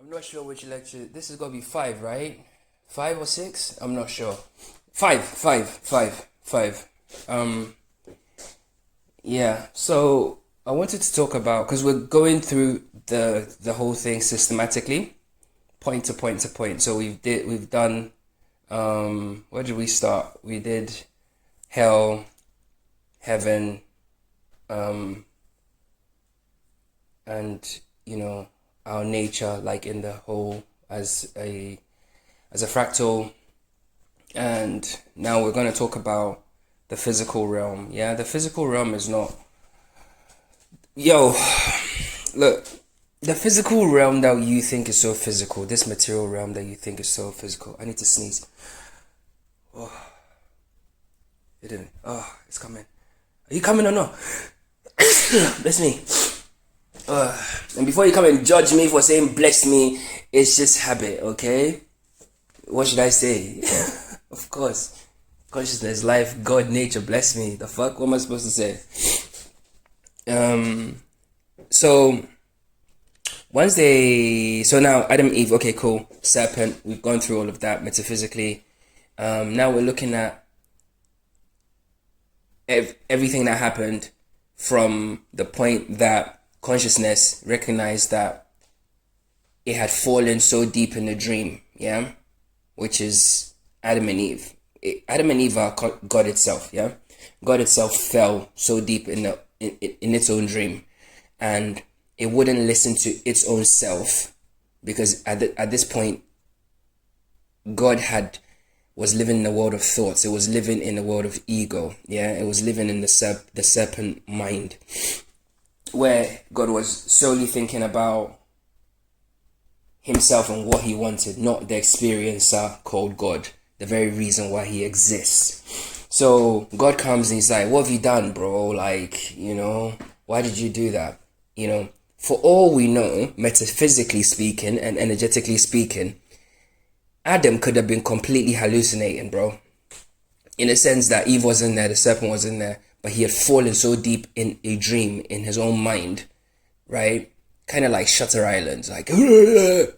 I'm not sure which lecture. This is gonna be 5, right? 5 or 6? I'm not sure. Five. Yeah. So I wanted to talk about because we're going through the whole thing systematically, point to point to point. So we've done. Where did we start? We did hell, heaven, um, and our nature, like in the whole as a fractal. And now we're going to talk about the physical realm. Yeah, the physical realm is not. Yo, look, the physical realm that you think is so physical, this material realm that you think is so physical. I need to sneeze. Oh, it didn't. Oh, it's coming. Are you coming or not? Bless me. And before you come and judge me for saying bless me, it's just habit, okay? What should I say? Of course. Consciousness, life, God, nature, bless me. The fuck? What am I supposed to say? So so now Adam, Eve, okay, cool. Serpent, we've gone through all of that metaphysically. Now we're looking at everything that happened from the point that consciousness recognized that it had fallen so deep in the dream, yeah, which is Adam and Eve. Adam and Eve are God itself, yeah. God itself fell so deep in its own dream, and it wouldn't listen to its own self because at this point, God was living in the world of thoughts. It was living in the world of ego, yeah. It was living in the serpent mind, where God was solely thinking about himself and what he wanted, not the experiencer called God, the very reason why he exists. So God comes and he's like, what have you done, bro? Like, why did you do that? For all we know, metaphysically speaking and energetically speaking, Adam could have been completely hallucinating, bro. In a sense that Eve wasn't there, the serpent wasn't there, but he had fallen so deep in a dream in his own mind, right? Kind of like Shutter Island, like,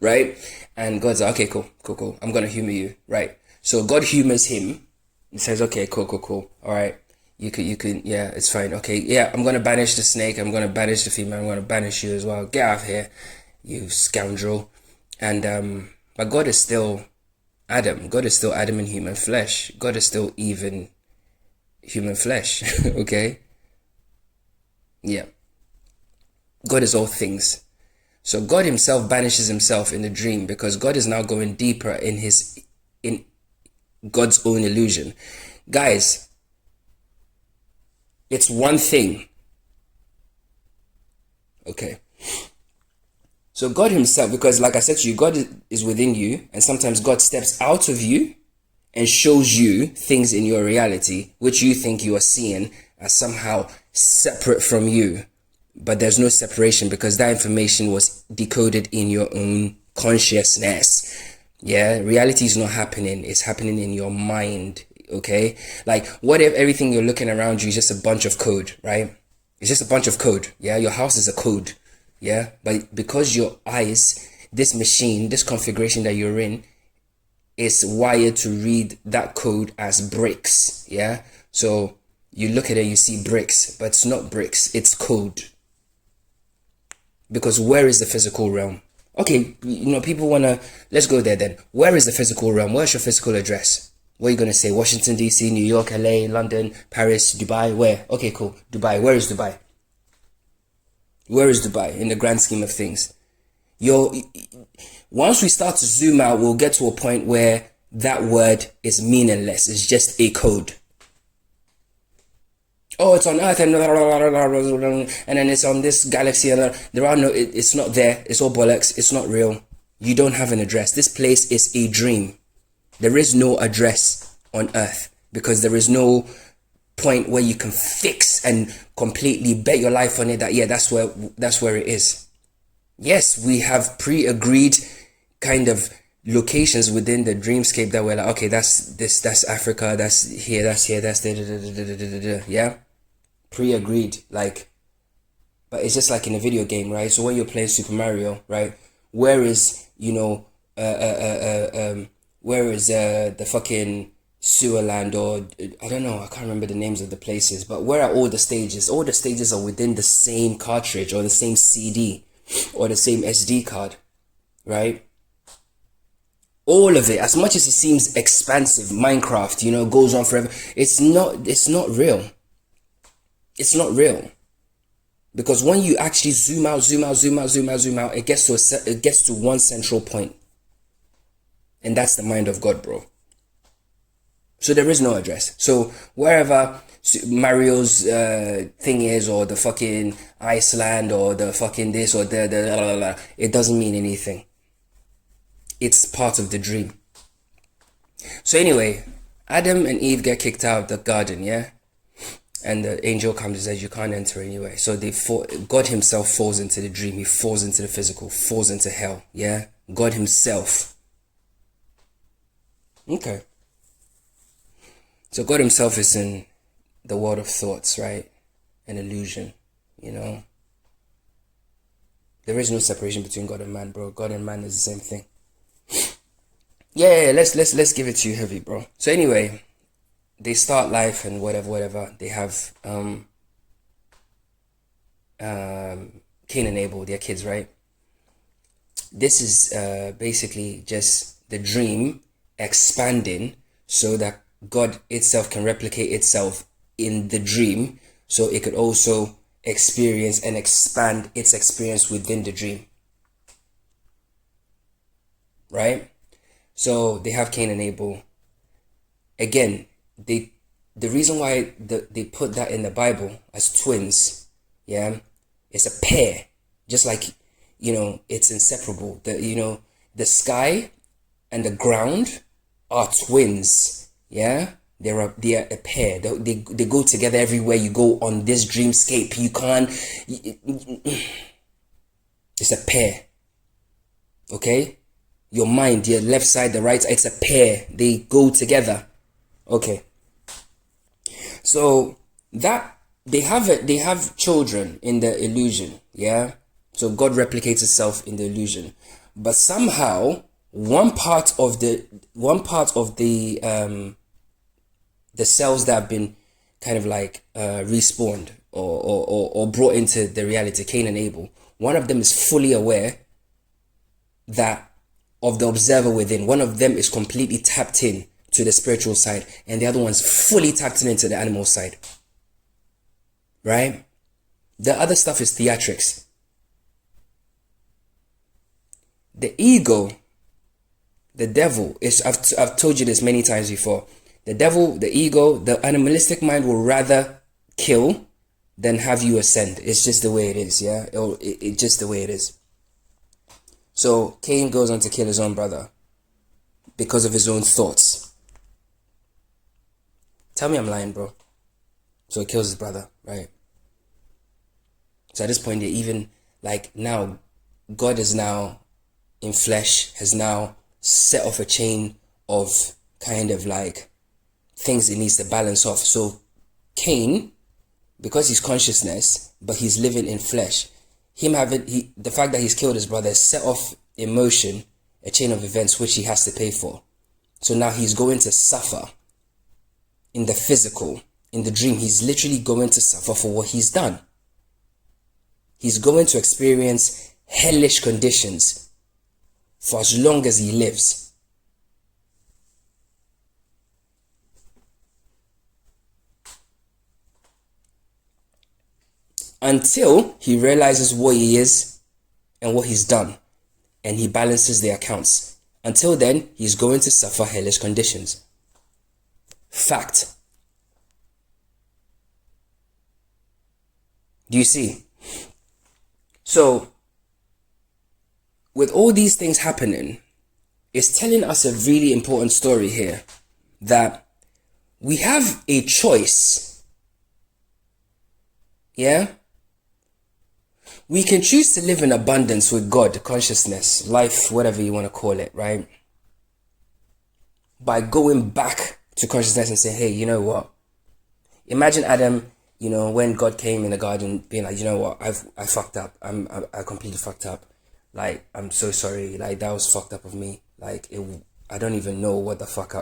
right? And God's like, okay, cool. I'm going to humor you, right? So God humors him. He says, okay, cool. All right. You can, yeah, it's fine. Okay, yeah, I'm going to banish the snake. I'm going to banish the female. I'm going to banish you as well. Get out of here, you scoundrel. And, but God is still Adam. God is still Adam in human flesh. God is still Eve in human flesh. Okay? Yeah. God is all things. So God himself banishes himself in the dream because God is now going deeper in God's own illusion. Guys, it's one thing. Okay. So God himself, because like I said to you, God is within you, and sometimes God steps out of you and shows you things in your reality which you think you are seeing as somehow separate from you. But there's no separation because that information was decoded in your own consciousness. Yeah, reality is not happening. It's happening in your mind, okay? Like, what if everything you're looking around you is just a bunch of code, right? It's just a bunch of code, yeah? Your house is a code, yeah? But because your eyes, this machine, this configuration that you're in, is wired to read that code as bricks, yeah? So you look at it, you see bricks, but it's not bricks, it's code. Because where is the physical realm? Okay, people want to, let's go there then. Where is the physical realm? Where's your physical address? What are you going to say? Washington, D.C., New York, L.A., London, Paris, Dubai? Where? Okay, cool. Dubai. Where is Dubai? Where is Dubai in the grand scheme of things? Once we start to zoom out, we'll get to a point where that word is meaningless. It's just a code. Oh, it's on Earth and then it's on this galaxy and it's not there. It's all bollocks. It's not real. You don't have an address. This place is a dream. There is no address on Earth because there is no point where you can fix and completely bet your life on it that, yeah, that's where it is. Yes, we have pre-agreed kind of locations within the dreamscape that we're like, okay, that's Africa, that's here, that's there, yeah? Pre-agreed, like, but it's just like in a video game, right? So when you're playing Super Mario, right? Where is, where is the fucking sewer land, or I don't know, I can't remember the names of the places, but where are all the stages? All the stages are within the same cartridge or the same CD or the same SD card, right? All of it, as much as it seems expansive, Minecraft, goes on forever. It's not real. It's not real. Because when you actually zoom out, it gets to one central point. And that's the mind of God, bro. So there is no address. So wherever Mario's thing is, or the fucking Iceland, or the fucking this, or the it doesn't mean anything. It's part of the dream. So anyway, Adam and Eve get kicked out of the garden, yeah? And the angel comes and says, you can't enter anyway. So God himself falls into the dream. He falls into the physical, falls into hell, yeah? God himself. Okay. So God himself is in the world of thoughts, right? An illusion, There is no separation between God and man, bro. God and man is the same thing. Yeah, let's give it to you heavy, bro. So anyway, they start life and whatever. They have Cain and Abel, their kids, right? This is basically just the dream expanding so that God itself can replicate itself in the dream, so it could also experience and expand its experience within the dream. Right? So they have Cain and Abel. Again, the reason why they put that in the Bible as twins, yeah, it's a pair, just like, it's inseparable. The sky and the ground are twins, yeah. They are a pair. They go together everywhere you go on this dreamscape. You can't. It's a pair. Okay. Your mind, your left side, the right side, it's a pair. They go together. Okay. So that they have children in the illusion, yeah? So God replicates itself in the illusion. But somehow one part of the cells that have been kind of like respawned or brought into the reality, Cain and Abel, one of them is fully aware that of the observer within. One of them is completely tapped in to the spiritual side, and the other one's fully tapped into the animal side. Right? The other stuff is theatrics. The ego, the devil, is I've told you this many times before. The devil, the ego, the animalistic mind will rather kill than have you ascend. It's just the way it is, yeah? It's just the way it is. So Cain goes on to kill his own brother because of his own thoughts. Tell me I'm lying, bro. So he kills his brother, right? So at this point, even like now, God is now in flesh, has now set off a chain of kind of like things it needs to balance off. So Cain, because he's consciousness, but he's living in flesh, the fact that he's killed his brother set off in motion a chain of events which he has to pay for. So now he's going to suffer in the physical, in the dream. He's literally going to suffer for what he's done. He's going to experience hellish conditions for as long as he lives. Until he realizes what he is and what he's done, and he balances the accounts. Until then, he's going to suffer hellish conditions. Fact. Do you see? So, with all these things happening, it's telling us a really important story here, that we have a choice. Yeah? We can choose to live in abundance with God, consciousness, life, whatever you want to call it, right? By going back to consciousness and saying, hey, you know what? Imagine Adam, when God came in the garden being like, you know what? I fucked up. I completely fucked up. Like, I'm so sorry. Like, that was fucked up of me. Like, I don't even know what the fuck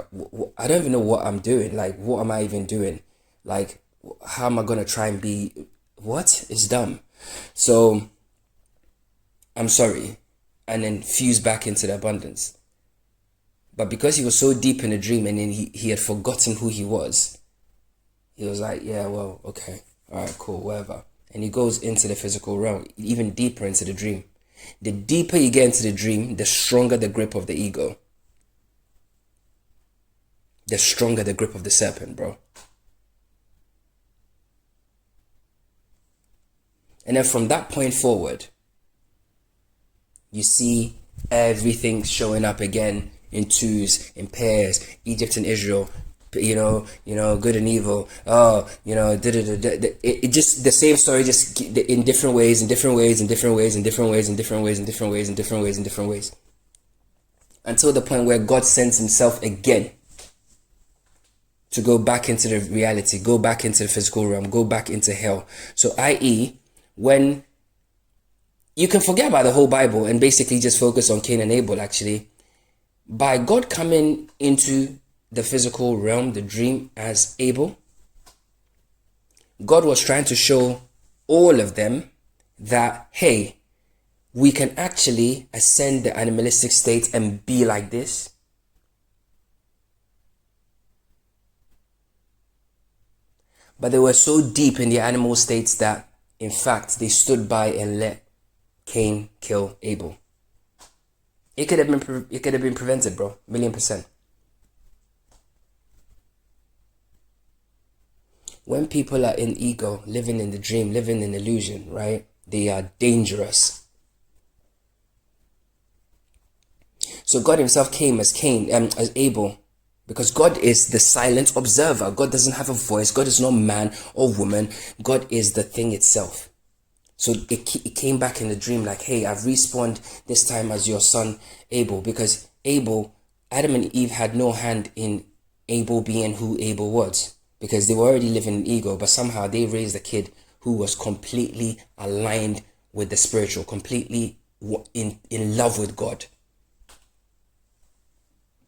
I don't even know what I'm doing. Like, what am I even doing? Like, how am I gonna try and be? What? It's dumb. So, I'm sorry. And then fuse back into the abundance. But because he was so deep in the dream and then he had forgotten who he was, he was like, yeah, well, okay. All right, cool, whatever. And he goes into the physical realm, even deeper into the dream. The deeper you get into the dream, the stronger the grip of the ego. The stronger the grip of the serpent, bro. And then from that point forward, you see everything showing up again in twos, in pairs, Egypt and Israel, good and evil. Oh, it just the same story, just in different ways, in different ways, in different ways, in different ways, in different ways, in different ways, in different ways, in different ways, until the point where God sends Himself again to go back into the reality, go back into the physical realm, go back into hell. So, i.e., when you can forget about the whole Bible and basically just focus on Cain and Abel, actually, by God coming into the physical realm, the dream, as Abel, God was trying to show all of them that, hey, we can actually ascend the animalistic state and be like this. But they were so deep in the animal states that, in fact, they stood by and let Cain kill Abel. It could have been prevented, bro. 1,000,000%. When people are in ego, living in the dream, living in illusion, right? They are dangerous. So God Himself came as Cain, as Abel, because God is the silent observer. God doesn't have a voice. God is not man or woman. God is the thing itself. So it came back in the dream like, hey, I've respawned this time as your son Abel, because Adam and Eve had no hand in Abel being who Abel was, because they were already living in ego, but somehow they raised a kid who was completely aligned with the spiritual, completely in love with God.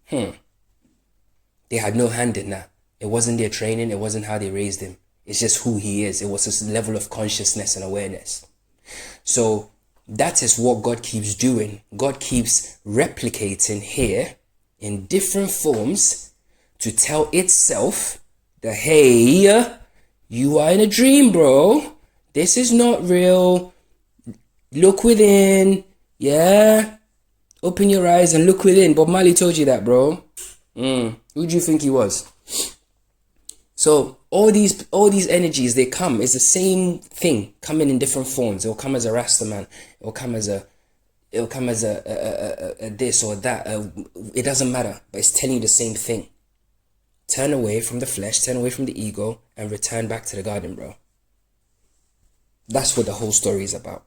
They had no hand in that. It wasn't their training. It wasn't how they raised him. It's just who he is. It was his level of consciousness and awareness. So that is what God keeps doing. God keeps replicating here in different forms to tell itself that, hey, you are in a dream, bro. This is not real. Look within. Yeah. Open your eyes and look within. Bob Marley told you that, bro. Who do you think he was? So all these energies, they come. It's the same thing coming in different forms. It'll come as a Rasta man. It'll come as a this or that. It doesn't matter, but it's telling you the same thing. Turn away from the flesh, turn away from the ego, and return back to the garden, bro. That's what the whole story is about.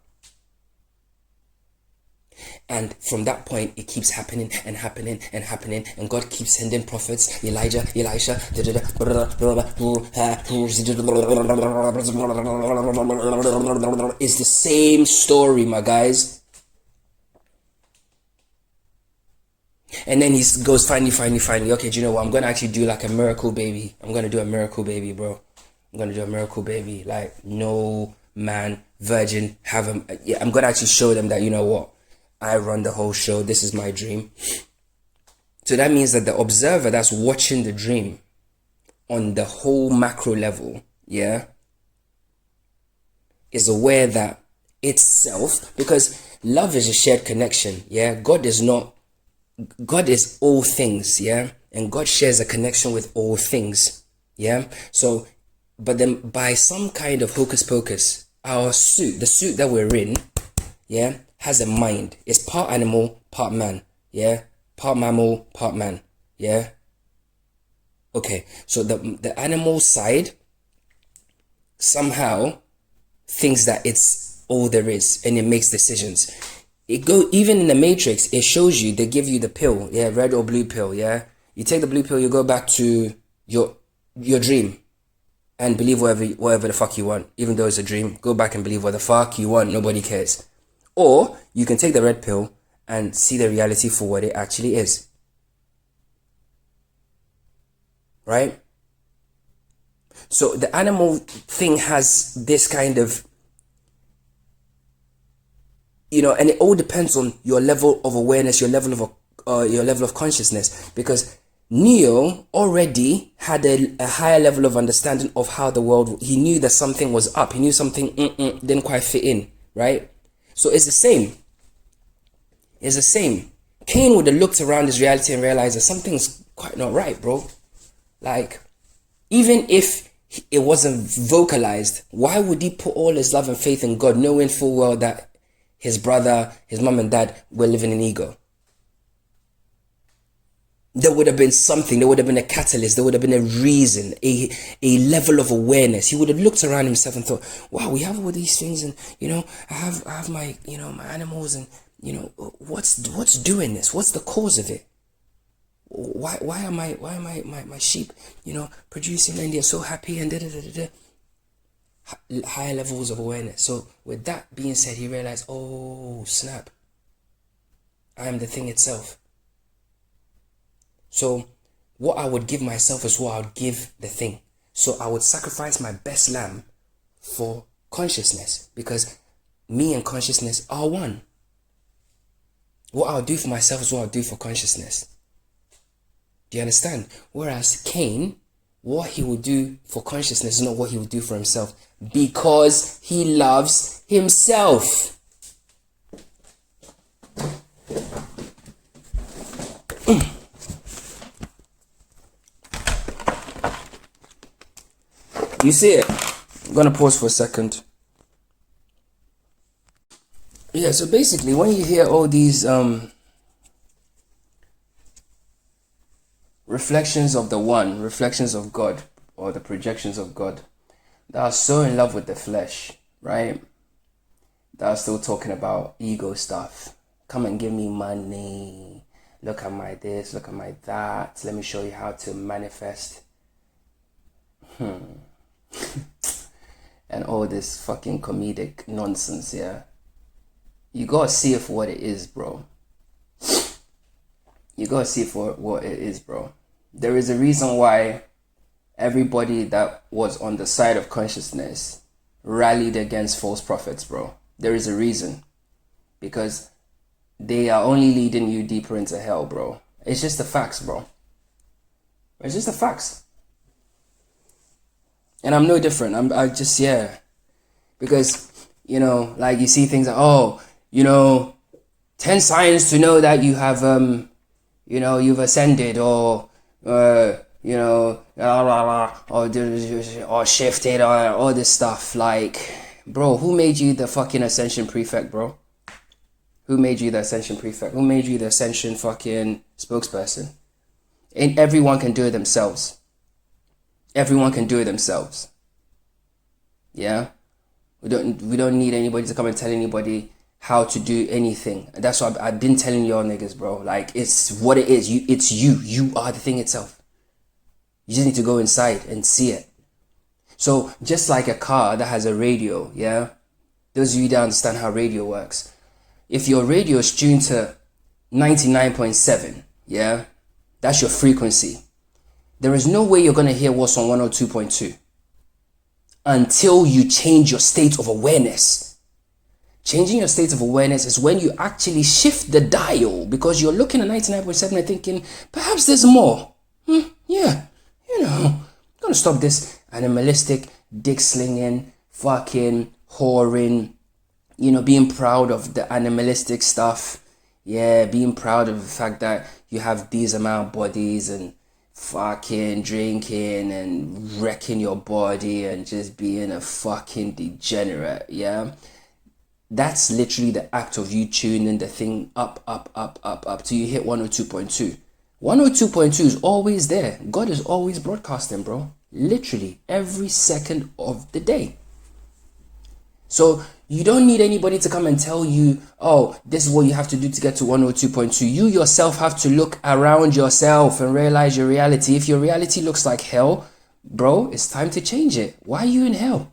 And from that point, it keeps happening and happening and happening, and God keeps sending prophets, Elijah, Elisha, it's the same story, my guys. And then he goes, finally, okay, do you know what? I'm going to actually do like a miracle baby. I'm going to do a miracle baby, bro. I'm going to do a miracle baby. Like, no man, virgin, I'm going to actually show them that, you know what? I run the whole show. This is my dream. So that means that the observer that's watching the dream on the whole macro level, yeah, is aware that itself, because love is a shared connection, yeah. God is all things, yeah, and God shares a connection with all things, yeah. So, but then by some kind of hocus pocus, our suit, the suit that we're in, yeah, has a mind. It's part animal, part man, yeah, part mammal, part man, yeah. Okay, so the animal side somehow thinks that it's all there is, and it makes decisions. Even in the Matrix, it shows you, they give you the pill, yeah, red or blue pill, yeah. You take the blue pill, you go back to your dream and believe whatever the fuck you want. Even though it's a dream, go back and believe what the fuck you want. Nobody cares. Or you can take the red pill and see the reality for what it actually is. Right? So the animal thing has this kind of, and it all depends on your level of awareness, your level of consciousness, because Neo already had a higher level of understanding of how the world. He knew that something was up. He knew something didn't quite fit in, right? So it's the same. It's the same. Cain would have looked around his reality and realized that something's quite not right, bro. Like, even if it wasn't vocalized, why would he put all his love and faith in God, knowing full well that his brother, his mom and dad were living in ego? There would have been something, there would have been a catalyst, there would have been a reason, a level of awareness. He would have looked around himself and thought, wow, we have all these things, and I have my my animals, and what's doing this? What's the cause of it? Why am my sheep producing, and they're so happy, and higher levels of awareness. So with that being said, he realized, oh snap, I am the thing itself. So what I would give myself is what I would give the thing. So I would sacrifice my best lamb for consciousness, because me and consciousness are one. What I'll do for myself is what I'll do for consciousness. Do you understand? Whereas Cain, what he will do for consciousness is not what he will do for himself, because he loves himself. You see it? I'm gonna pause for a second. Yeah, so basically when you hear all these reflections of the one, reflections of God, or the projections of God, that are so in love with the flesh, right? That are still talking about ego stuff. Come and give me money. Look at my this, look at my that. Let me show you how to manifest. And all this fucking comedic nonsense, yeah. You gotta see it for what it is, bro. You gotta see it for what it is, bro. There is a reason why everybody that was on the side of consciousness rallied against false prophets, bro. There is a reason. Because they are only leading you deeper into hell, bro. It's just the facts, bro. It's just the facts. And I'm no different. I just, yeah. Because, like you see things like, 10 signs to know that you have, you've ascended, or, or shifted, or all this stuff. Like, bro, who made you the fucking ascension prefect, bro? Who made you the ascension prefect? Who made you the ascension fucking spokesperson? And everyone can do it themselves. Everyone can do it themselves. Yeah? We don't need anybody to come and tell anybody how to do anything. That's why I've been telling y'all niggas, bro. Like, it's what it is. It's you. You are the thing itself. You just need to go inside and see it. So just like a car that has a radio, yeah? Those of you that understand how radio works. If your radio is tuned to 99.7, yeah? That's your frequency. There is no way you're going to hear what's on 102.2 until you change your state of awareness. Changing your state of awareness is when you actually shift the dial, because you're looking at 99.7 and thinking, perhaps there's more. Yeah, I'm going to stop this animalistic, dick slinging, fucking whoring, being proud of the animalistic stuff. Yeah, being proud of the fact that you have these amount of bodies, and fucking drinking and wrecking your body and just being a fucking degenerate, yeah? That's literally the act of you tuning the thing up till you hit 102.2. 102.2 is always there. God is always broadcasting, bro. Literally every second of the day. So you don't need anybody to come and tell you, oh, this is what you have to do to get to 102.2. You yourself have to look around yourself and realize your reality. If your reality looks like hell, bro, it's time to change it. Why are you in hell?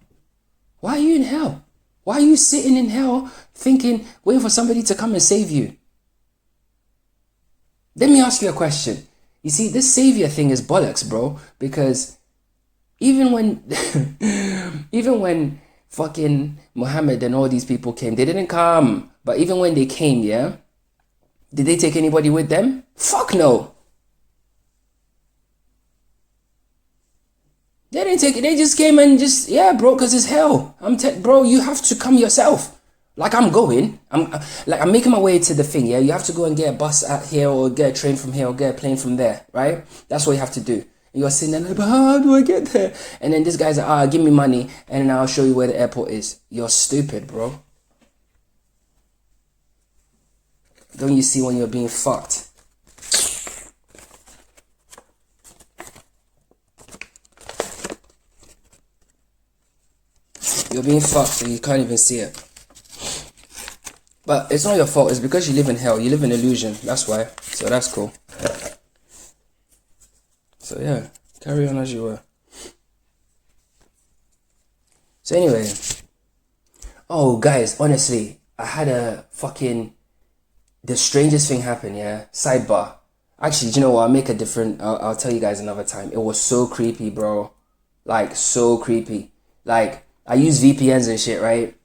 Why are you in hell? Why are you sitting in hell thinking, waiting for somebody to come and save you? Let me ask you a question. You see, this savior thing is bollocks, bro. Because even when, even when fucking Muhammad and all these people came, they didn't come. But even when they came, yeah, did they take anybody with them? Fuck no. They didn't take it. They just came and just, yeah, bro, because it's hell. Bro, you have to come yourself. Like, I'm going. I'm making my way to the thing, yeah? You have to go and get a bus out here or get a train from here or get a plane from there, right? That's what you have to do. And you're sitting there like, but how do I get there? And then this guy's like, give me money and then I'll show you where the airport is. You're stupid, bro. Don't you see when you're being fucked? You're being fucked so you can't even see it. But it's not your fault. It's because you live in hell. You live in illusion. That's why. So that's cool. So yeah, carry on as you were. So anyway. Oh guys, honestly, I had the strangest thing happen, yeah? Sidebar. Actually, do you know what? I'll tell you guys another time. It was so creepy, bro. Like, so creepy. Like, I use VPNs and shit, right?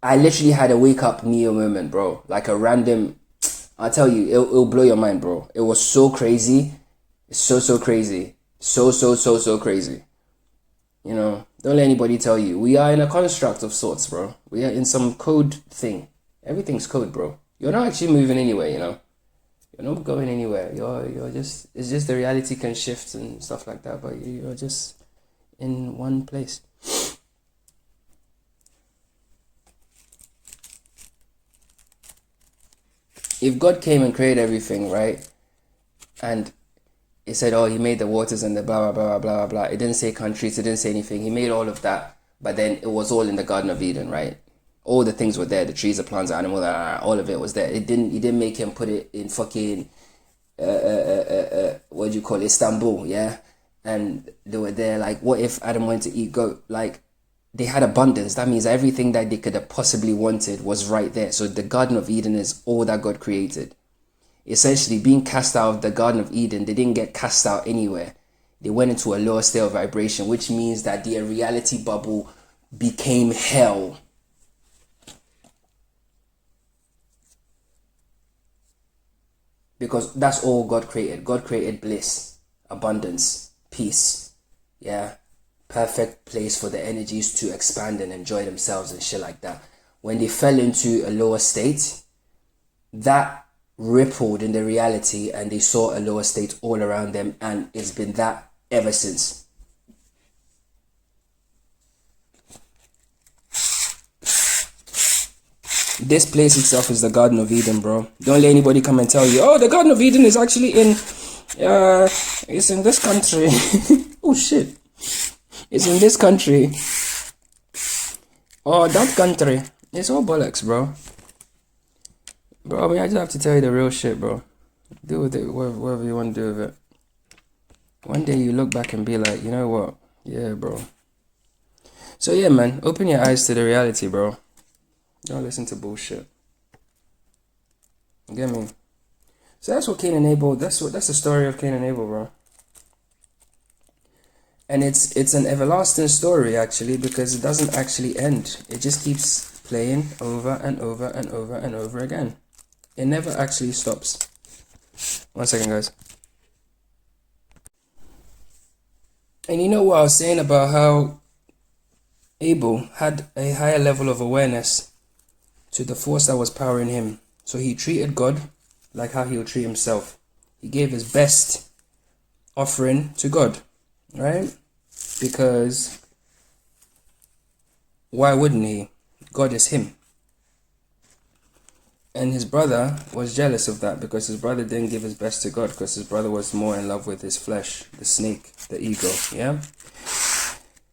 I literally had a wake up Neo moment, bro. Like a random, I'll tell you, it'll blow your mind, bro. It was so crazy. It's so crazy. So crazy. You know, don't let anybody tell you. We are in a construct of sorts, bro. We are in some code thing. Everything's code, bro. You're not actually moving anywhere, you know. You're not going anywhere. You're just, it's just the reality can shift and stuff like that, but you're just in one place. If God came and created everything, right? And it said, oh, he made the waters and the blah, blah, blah, blah, blah. It didn't say countries. It didn't say anything. He made all of that. But then it was all in the Garden of Eden, right? All the things were there. The trees, the plants, the animals, all of it was there. He didn't make him put it in fucking, what do you call it? Istanbul, yeah? And they were there, like, what if Adam wanted to eat goat? Like, they had abundance. That means everything that they could have possibly wanted was right there. So the Garden of Eden is all that God created. Essentially, being cast out of the Garden of Eden, they didn't get cast out anywhere. They went into a lower state of vibration, which means that their reality bubble became hell. Because that's all God created. God created bliss, abundance, peace. Yeah. Perfect place for the energies to expand and enjoy themselves and shit like that. When they fell into a lower state, that rippled in the reality and they saw a lower state all around them, and it's been that ever since. This place itself is the Garden of Eden, bro. Don't let anybody come and tell you, oh, the Garden of Eden is actually it's in this country. Oh shit. It's in this country. Oh, that country. It's all bollocks, bro. Bro, I mean, I just have to tell you the real shit, bro. Do with it whatever you want to do with it. One day you look back and be like, you know what? Yeah, bro. So yeah, man. Open your eyes to the reality, bro. Don't listen to bullshit. You get me? So that's what Cain and Abel, that's the story of Cain and Abel, bro. And it's an everlasting story, actually, because it doesn't actually end. It just keeps playing over and over and over and over again. It never actually stops. 1 second, guys. And you know what I was saying about how Abel had a higher level of awareness to the force that was powering him. So he treated God like how he would treat himself. He gave his best offering to God. Right? Because why wouldn't he? God is him. And his brother was jealous of that because his brother didn't give his best to God, because his brother was more in love with his flesh, the snake, the ego. Yeah?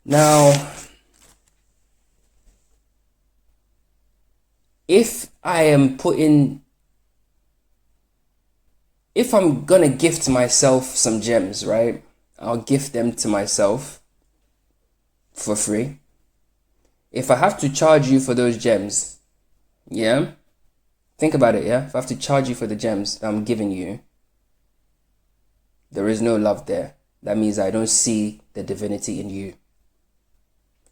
Now, if I'm gonna gift myself some gems, right? I'll gift them to myself for free. If I have to charge you for those gems, yeah? Think about it, yeah? If I have to charge you for the gems that I'm giving you, there is no love there. That means I don't see the divinity in you.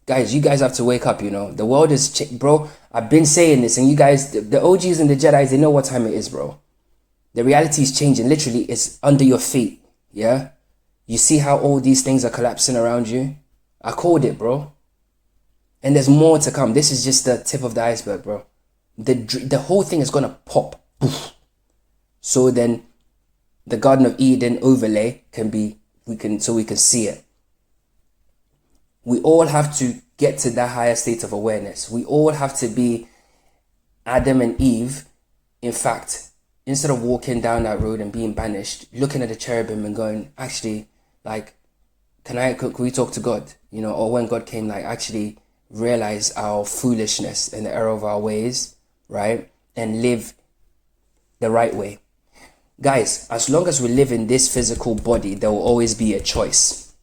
Guys, you guys have to wake up, you know. The world is, bro, I've been saying this, and you guys, the OGs and the Jedis, they know what time it is, bro. The reality is changing. Literally, it's under your feet, yeah? You see how all these things are collapsing around you? I called it, bro. And there's more to come. This is just the tip of the iceberg, bro. The whole thing is gonna pop. So then the Garden of Eden overlay can be, we can see it. We all have to get to that higher state of awareness. We all have to be Adam and Eve. In fact, instead of walking down that road and being banished, looking at the cherubim and going, actually, like, can we talk to God? You know, or when God came, like, actually realize our foolishness and the error of our ways, right? And live the right way. Guys, as long as we live in this physical body, there will always be a choice.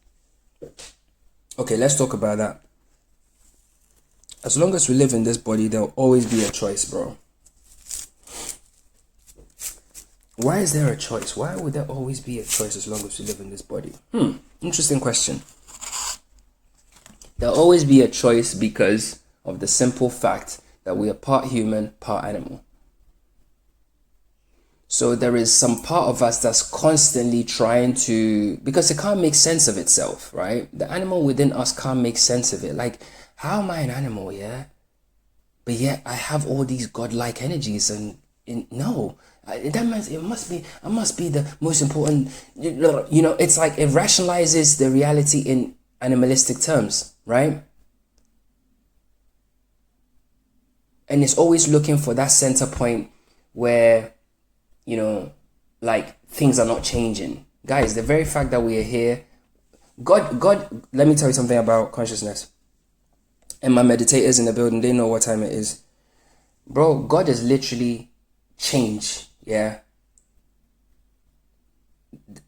Okay, let's talk about that. As long as we live in this body, there will always be a choice, bro. Why is there a choice? Why would there always be a choice as long as we live in this body? Interesting question. There'll always be a choice because of the simple fact that we are part human, part animal. So there is some part of us that's constantly trying to, because it can't make sense of itself, right? The animal within us can't make sense of it. Like, how am I an animal, yeah? But yet I have all these godlike energies no. That means I must be the most important, you know, it's like it rationalizes the reality in animalistic terms, right? And it's always looking for that center point where, you know, like things are not changing. Guys, the very fact that we are here, God, let me tell you something about consciousness. And my meditators in the building, they know what time it is. Bro, God is literally change, yeah?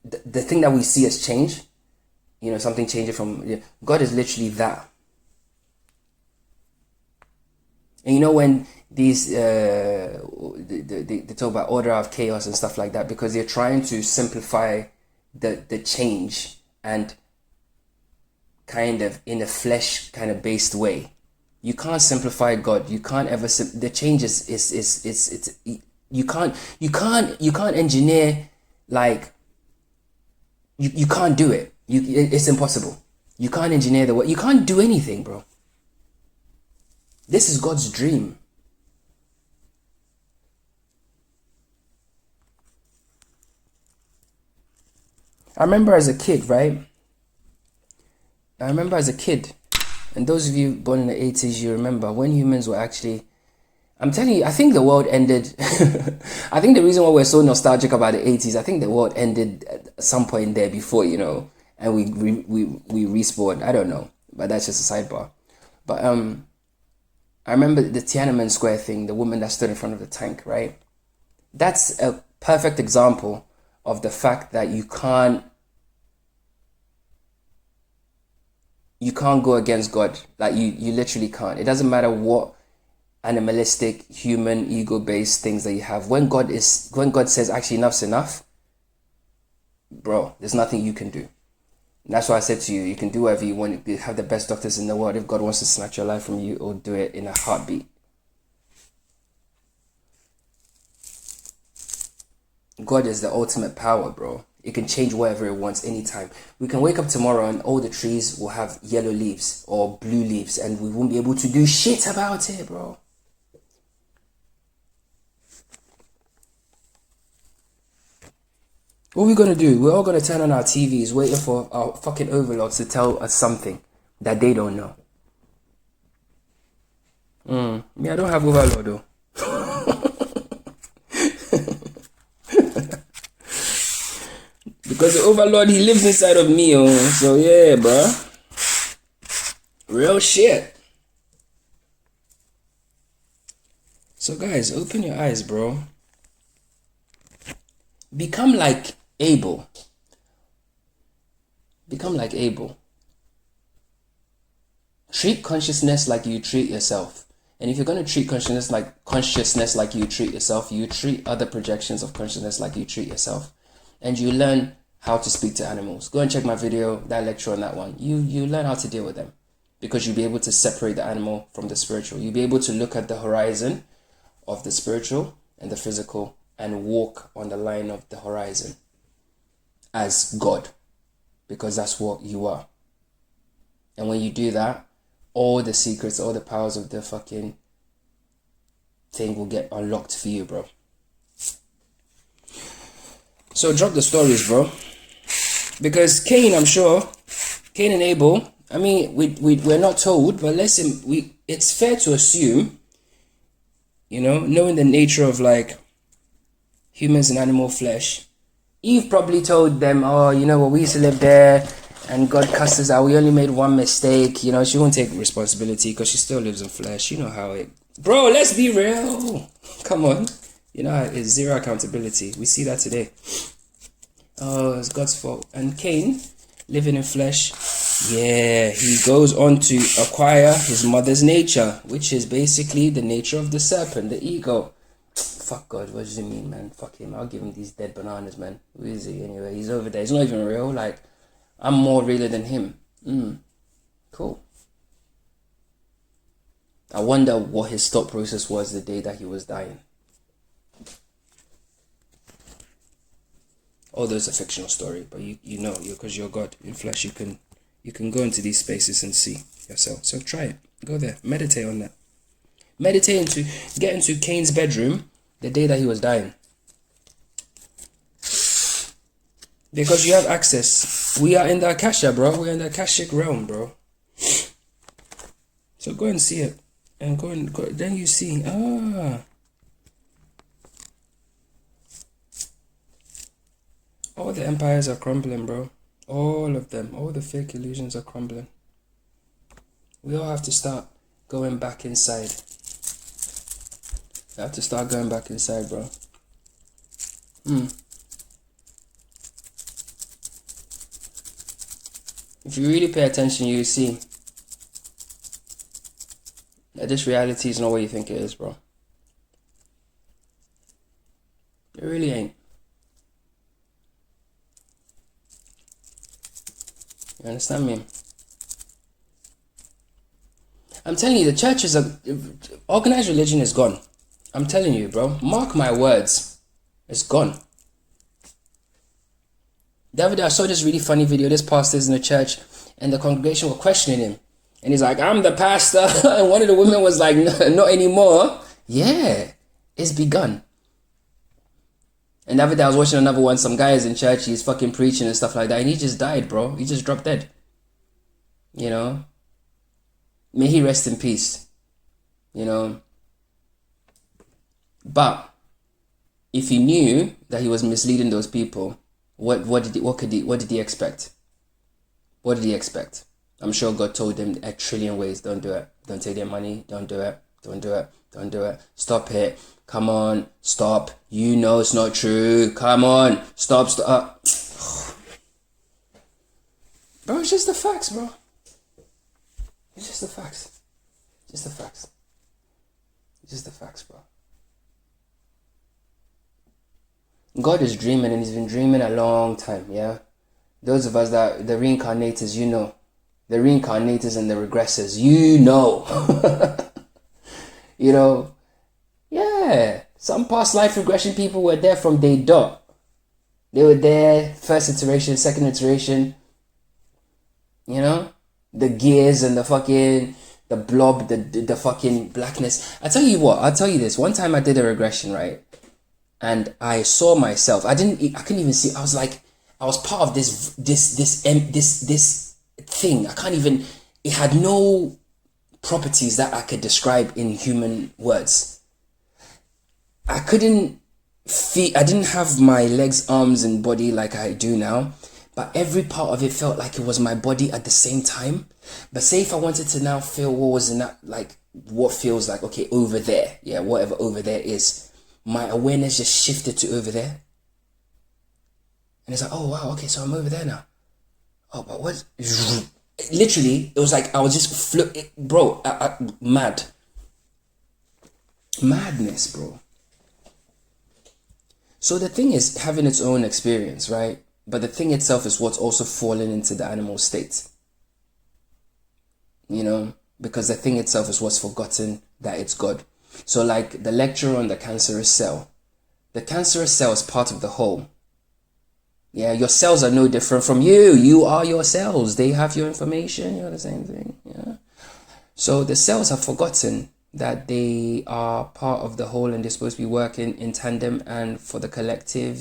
The thing that we see as change, you know, something changing from, yeah, God is literally that. And you know when these, they talk about order of chaos and stuff like that, because they're trying to simplify the change and kind of in a flesh kind of based way. You can't simplify God. You can't ever, the change is you can't engineer, like, you can't do it. It's impossible. You can't engineer the way. You can't do anything, bro. This is God's dream. I remember as a kid, right? And those of you born in the 80s, you remember when humans were actually, I'm telling you, I think the world ended. I think the reason why we're so nostalgic about the 80s, I think the world ended at some point there before, you know, and we respawned. I don't know, but that's just a sidebar. But I remember the Tiananmen Square thing, the woman that stood in front of the tank, right? That's a perfect example of the fact that you can't go against God. Like, you literally can't. It doesn't matter what animalistic, human, ego-based things that you have. When God says, actually, enough's enough, bro, there's nothing you can do. And that's why I said to you, you can do whatever you want. You have the best doctors in the world. If God wants to snatch your life from you, he'll do it in a heartbeat. God is the ultimate power, bro. It can change whatever it wants anytime. We can wake up tomorrow and all the trees will have yellow leaves or blue leaves and we won't be able to do shit about it, bro. What are we gonna do? We're all gonna turn on our TVs waiting for our fucking overlords to tell us something that they don't know. Me, I don't have overlord though. Because the overlord, he lives inside of me, oh. So yeah, bro. Real shit. So guys, open your eyes, bro. Become like Abel. Become like Abel. Treat consciousness like you treat yourself. And if you're going to treat consciousness like you treat yourself, you treat other projections of consciousness like you treat yourself. And you learn how to speak to animals. Go and check my video, that lecture on that one. You learn how to deal with them, because you'll be able to separate the animal from the spiritual. You'll be able to look at the horizon of the spiritual and the physical and walk on the line of the horizon as God, because that's what you are. And when you do that, all the secrets, all the powers of the fucking thing will get unlocked for you, bro. So drop the stories, bro. Because Cain, I'm sure, Cain and Abel, I mean, we're not told, but listen, it's fair to assume, you know, knowing the nature of like humans and animal flesh, Eve probably told them, oh, you know what, we used to live there, and God cussed us out. We only made one mistake. You know, she won't take responsibility because she still lives in flesh. You know how it... Bro, let's be real. Come on. You know, it's zero accountability. We see that today. Oh, it's God's fault. And Cain, living in flesh, yeah, he goes on to acquire his mother's nature, which is basically the nature of the serpent, the ego. Fuck God, what does it mean, man? Fuck him. I'll give him these dead bananas, man. Who is he anyway? He's over there. He's not even real. Like, I'm more realer than him. Cool. I wonder what his thought process was the day that he was dying. Although it's a fictional story, but you know, because you're God in flesh, you can go into these spaces and see yourself. So try it. Go there. Meditate on that. Get into Cain's bedroom the day that he was dying. Because you have access. We are in the Akasha, bro. We're in the Akashic realm, bro. So go and see it. And go. Then you see. All the empires are crumbling, bro. All of them. All the fake illusions are crumbling. We all have to start going back inside. We have to start going back inside, bro. If you really pay attention, you see that this reality is not what you think it is, bro. It really ain't. You understand me? I'm telling you, the churches are... Organized religion is gone. I'm telling you, bro. Mark my words. It's gone. The other day, I saw this really funny video. This pastor's in the church, and the congregation were questioning him. And he's like, I'm the pastor. And one of the women was like, no, not anymore. Yeah, it's begun. And the other day, I was watching another one. Some guy is in church. He's fucking preaching and stuff like that. And he just died, bro. He just dropped dead. You know? May he rest in peace. You know? But if he knew that he was misleading those people, what did he expect? What did he expect? I'm sure God told him a trillion ways, don't do it. Don't take their money. Don't do it. Don't do it. Don't do it. Stop it. Come on. Stop. You know it's not true. Come on. Stop. Bro, it's just the facts, bro. It's just the facts. Just the facts. It's just the facts, bro. God is dreaming, and he's been dreaming a long time, yeah? Those of us that, the reincarnators, you know. The reincarnators and the regressors, you know. You know, yeah. Some past life regression people were there from day dot. They were there, first iteration, second iteration. You know? The gears and the fucking, the blob, the fucking blackness. I tell you what, I'll tell you this. One time I did a regression, right? And I saw myself. I couldn't even see. I was like, I was part of this thing. I can't even, it had no properties that I could describe in human words. I didn't have my legs, arms, and body like I do now, but every part of it felt like it was my body at the same time. But say if I wanted to now feel what was in that, like what feels like, okay, over there, yeah, whatever over there is, my awareness just shifted to over there. And it's like, oh wow, okay, so I'm over there now. Oh, but what? literally, it was like I was just bro, madness, bro. So the thing is having its own experience, right? But the thing itself is what's also fallen into the animal state, you know, because the thing itself is what's forgotten that it's God. So like the lecture on the cancerous cell is part of the whole. Yeah, your cells are no different from you. You are your cells. They have your information. You're the same thing. Yeah. So the cells have forgotten that they are part of the whole and they're supposed to be working in tandem and for the collective.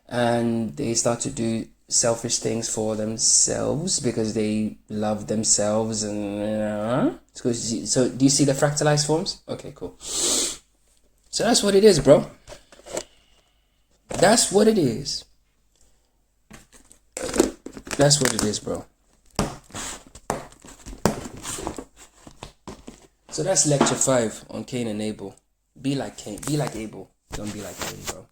And they start to do selfish things for themselves because they love themselves. And so do you see the fractalized forms? Okay, cool. So that's what it is, bro. That's what it is. That's what it is, bro. So that's lecture 5 on Cain and Abel. Be like Cain. Be like Abel. Don't be like Cain, bro.